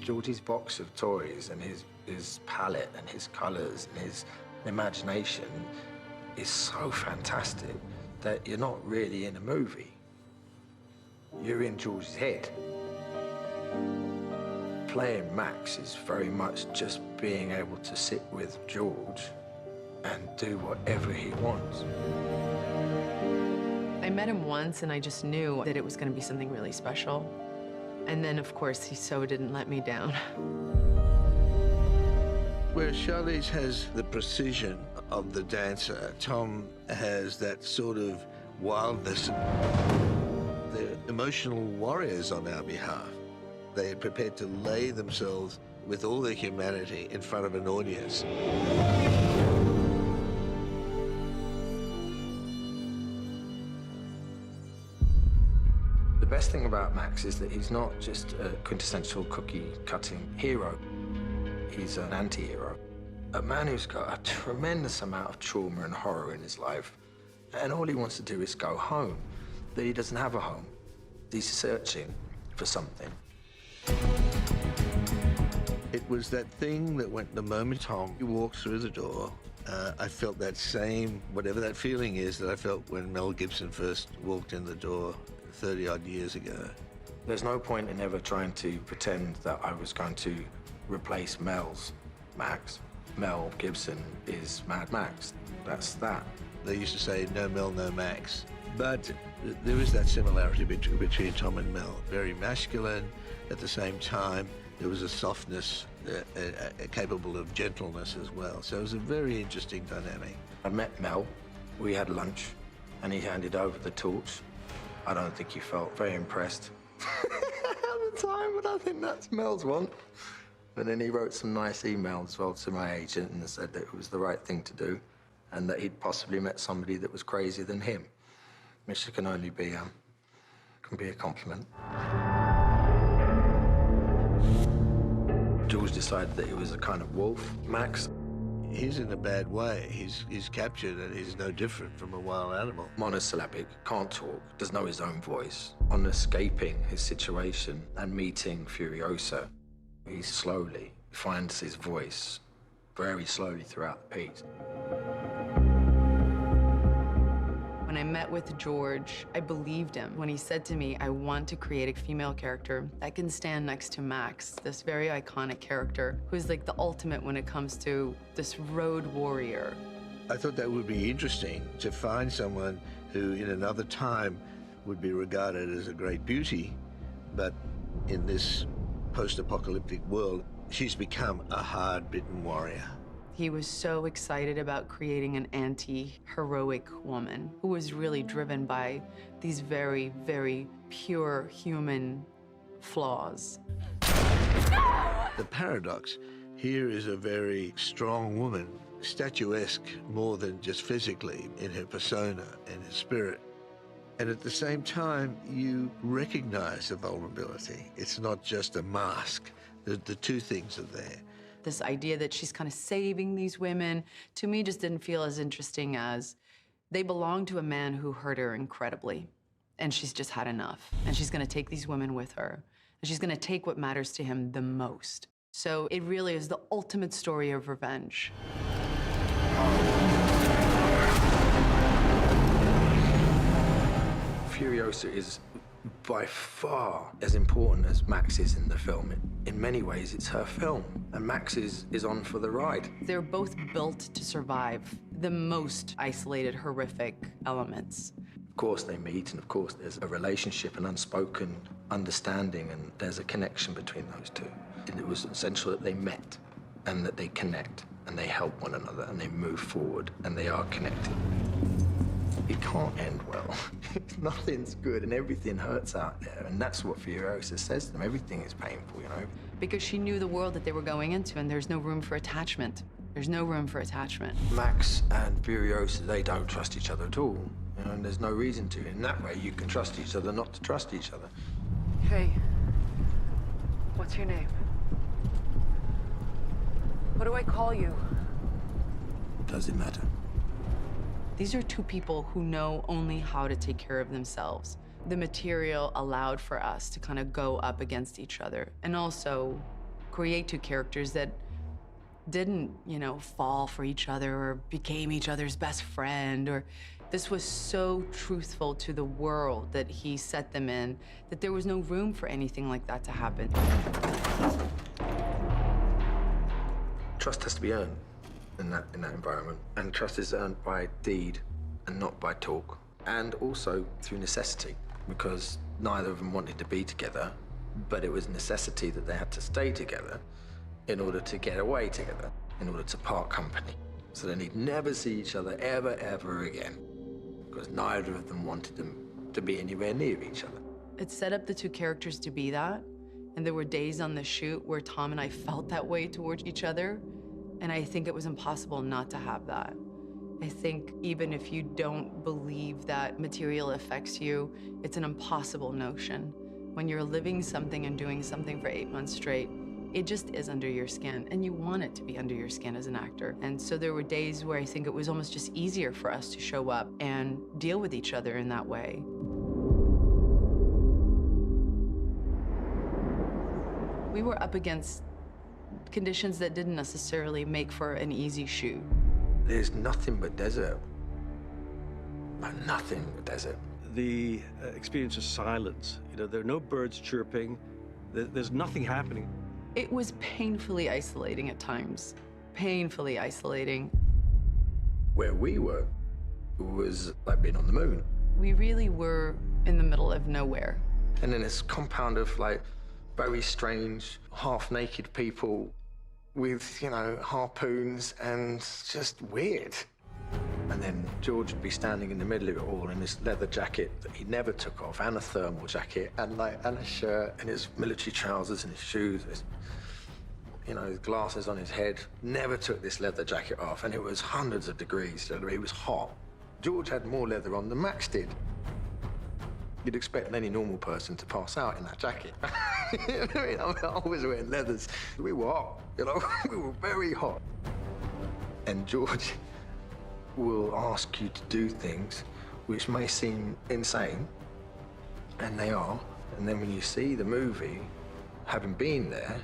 Georgie's box of toys and his palette and his colors and his imagination is so fantastic that you're not really in a movie. You're in Georgie's head. Playing Max is very much just being able to sit with George and do whatever he wants. I met him once and I just knew that it was going to be something really special. And then, of course, he so didn't let me down. Where Charlize has the precision of the dancer, Tom has that sort of wildness. They're emotional warriors on our behalf. They are prepared to lay themselves with all their humanity in front of an audience. The best thing about Max is that he's not just a quintessential cookie-cutting hero. He's an anti-hero. A man who's got a tremendous amount of trauma and horror in his life, and all he wants to do is go home. But he doesn't have a home. He's searching for something. It was that thing that went the moment Tom walked through the door. I felt that same, whatever that feeling is, that I felt when Mel Gibson first walked in the door 30-odd years ago. There's no point in ever trying to pretend that I was going to replace Mel's Max. Mel Gibson is Mad Max. That's that. They used to say, no Mel, no Max. But there is that similarity between Tom and Mel. Very masculine. At the same time, there was a softness capable of gentleness as well. So it was a very interesting dynamic. I met Mel. We had lunch, and he handed over the torch. I don't think he felt very impressed at the time, but I think that's Mel's one. And then he wrote some nice emails as well to my agent and said that it was the right thing to do and that he'd possibly met somebody that was crazier than him, which can only be a compliment. George decided that he was a kind of wolf. Max, he's in a bad way. He's captured and he's no different from a wild animal. Monosyllabic, can't talk, doesn't know his own voice. On escaping his situation and meeting Furiosa, he slowly finds his voice very slowly throughout the piece. When I met with George, I believed him when he said to me, I want to create a female character that can stand next to Max, this very iconic character who's like the ultimate when it comes to this road warrior. I thought that would be interesting to find someone who in another time would be regarded as a great beauty, but in this post-apocalyptic world, she's become a hard-bitten warrior. He was so excited about creating an anti-heroic woman who was really driven by these very, very pure human flaws. The paradox here is a very strong woman, statuesque more than just physically in her persona and her spirit. And at the same time, you recognize the vulnerability. It's not just a mask. The two things are there. This idea that she's kind of saving these women, to me, just didn't feel as interesting as they belong to a man who hurt her incredibly, and she's just had enough. And she's gonna take these women with her, and she's gonna take what matters to him the most. So it really is the ultimate story of revenge. Furiosa is by far as important as Max is in the film. In many ways, it's her film, and Max is on for the ride. They're both built to survive the most isolated, horrific elements. Of course they meet, and of course there's a relationship, an unspoken understanding, and there's a connection between those two. And it was essential that they met, and that they connect, and they help one another, and they move forward, and they are connected. It can't end well. Nothing's good and everything hurts out there. And that's what Furiosa says to them. Everything is painful, you know? Because she knew the world that they were going into, and there's no room for attachment. There's no room for attachment. Max and Furiosa, they don't trust each other at all. You know, and there's no reason to. In that way, you can trust each other not to trust each other. Hey, what's your name? What do I call you? Does it matter? These are two people who know only how to take care of themselves. The material allowed for us to kind of go up against each other and also create two characters that didn't, you know, fall for each other or became each other's best friend, or this was so truthful to the world that he set them in that there was no room for anything like that to happen. Trust has to be earned in that environment, and trust is earned by deed and not by talk, and also through necessity, because neither of them wanted to be together, but it was necessity that they had to stay together in order to get away together, in order to part company. So then he'd never see each other ever, ever again, because neither of them wanted them to be anywhere near each other. It set up the two characters to be that, and there were days on the shoot where Tom and I felt that way towards each other, and I think it was impossible not to have that. I think even if you don't believe that material affects you, it's an impossible notion. When you're living something and doing something for 8 months straight, it just is under your skin, and you want it to be under your skin as an actor. And so there were days where I think it was almost just easier for us to show up and deal with each other in that way. We were up against conditions that didn't necessarily make for an easy shoot. There's nothing but desert. Like nothing but desert. The experience of silence. You know, there are no birds chirping. There's nothing happening. It was painfully isolating at times. Painfully isolating. Where we were was like being on the moon. We really were in the middle of nowhere. And then this compound of like very strange, half-naked people with, you know, harpoons and just weird. And then George would be standing in the middle of it all in this leather jacket that he never took off, and a thermal jacket, and a shirt, and his military trousers and his shoes, his, you know, his glasses on his head. Never took this leather jacket off, and it was hundreds of degrees. It was hot. George had more leather on than Max did. You'd expect any normal person to pass out in that jacket. You know what I mean? I was wearing leathers. We were hot, you know? We were very hot. And George will ask you to do things which may seem insane, and they are. And then when you see the movie, having been there,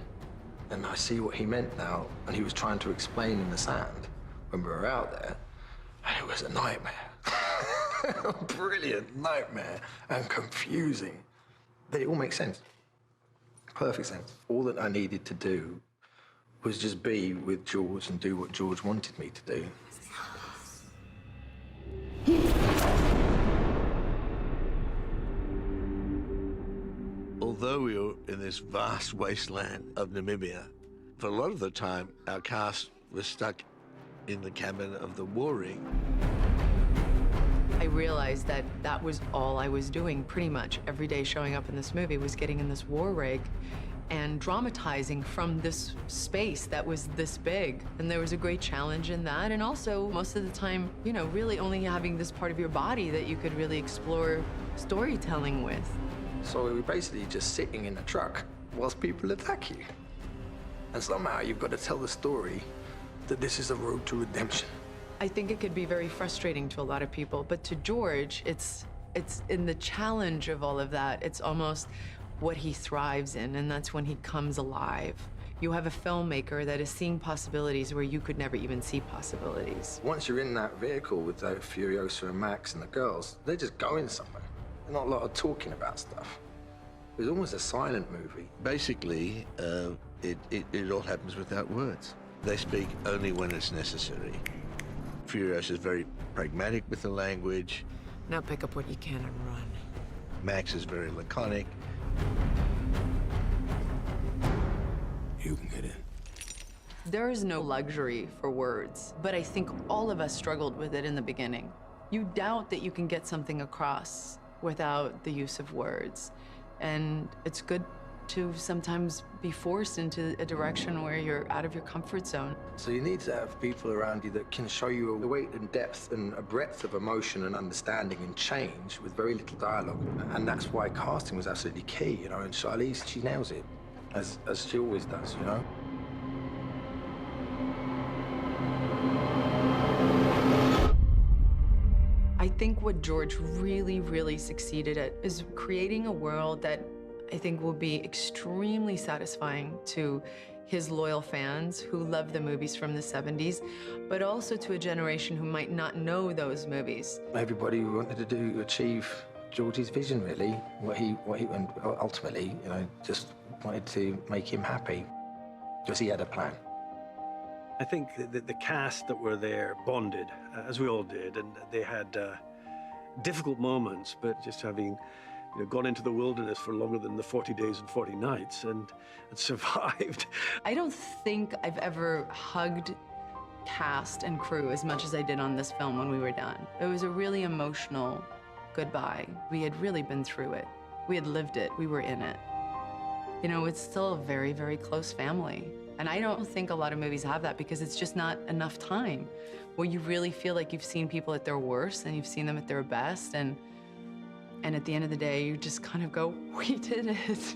and I see what he meant now, and he was trying to explain in the sand when we were out there, and it was a nightmare. A brilliant nightmare and confusing. But it all makes sense. Perfect sense. All that I needed to do was just be with George and do what George wanted me to do. Although we were in this vast wasteland of Namibia, for a lot of the time, our cast was stuck in the cabin of the war rig. I realized that that was all I was doing pretty much every day showing up in this movie, was getting in this war rig and dramatizing from this space that was this big. And there was a great challenge in that. And also, most of the time, you know, really only having this part of your body that you could really explore storytelling with. So we were basically just sitting in a truck whilst people attack you. And somehow you've got to tell the story that this is a road to redemption. I think it could be very frustrating to a lot of people, but to George, it's in the challenge of all of that, it's almost what he thrives in, and that's when he comes alive. You have a filmmaker that is seeing possibilities where you could never even see possibilities. Once you're in that vehicle with Furiosa and Max and the girls, they're just going somewhere. There's not a lot of talking about stuff. It was almost a silent movie. Basically, it all happens without words. They speak only when it's necessary. Furiosa is very pragmatic with the language. Now pick up what you can and run. Max is very laconic. You can get in. There is no luxury for words, but I think all of us struggled with it in the beginning. You doubt that you can get something across without the use of words. And it's good to sometimes be forced into a direction where you're out of your comfort zone. So you need to have people around you that can show you a weight and depth and a breadth of emotion and understanding and change with very little dialogue. And that's why casting was absolutely key, you know, and Charlize, she nails it, as she always does, you know? I think what George really, really succeeded at is creating a world that I think will be extremely satisfying to his loyal fans who love the movies from the 70s, but also to a generation who might not know those movies. Everybody wanted to achieve George's vision, really. And ultimately, you know, just wanted to make him happy, because he had a plan. I think the cast that were there bonded, as we all did, and they had difficult moments, but just having gone into the wilderness for longer than the 40 days and 40 nights and survived. I don't think I've ever hugged cast and crew as much as I did on this film when we were done. It was a really emotional goodbye. We had really been through it. We had lived it. We were in it. You know, it's still a very, very close family. And I don't think a lot of movies have that because it's just not enough time where you really feel like you've seen people at their worst and you've seen them at their best. And at the end of the day, you just kind of go, we did it.